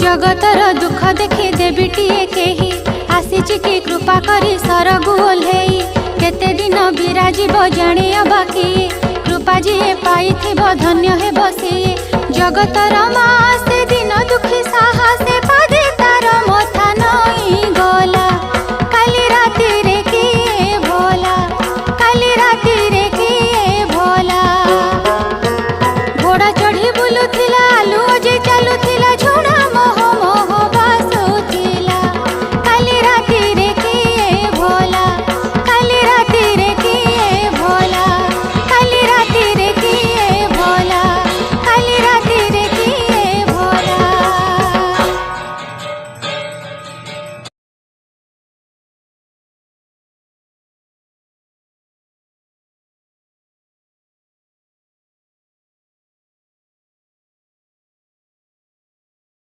जगतर दुख देखी देवीटीए केही आसीची की कृपा करी सरगु ओल्हेई केते दिन विराजिब जाने बाकी कृपा जी पाई धन्य हे बसी जगतर माँ से दिन दुख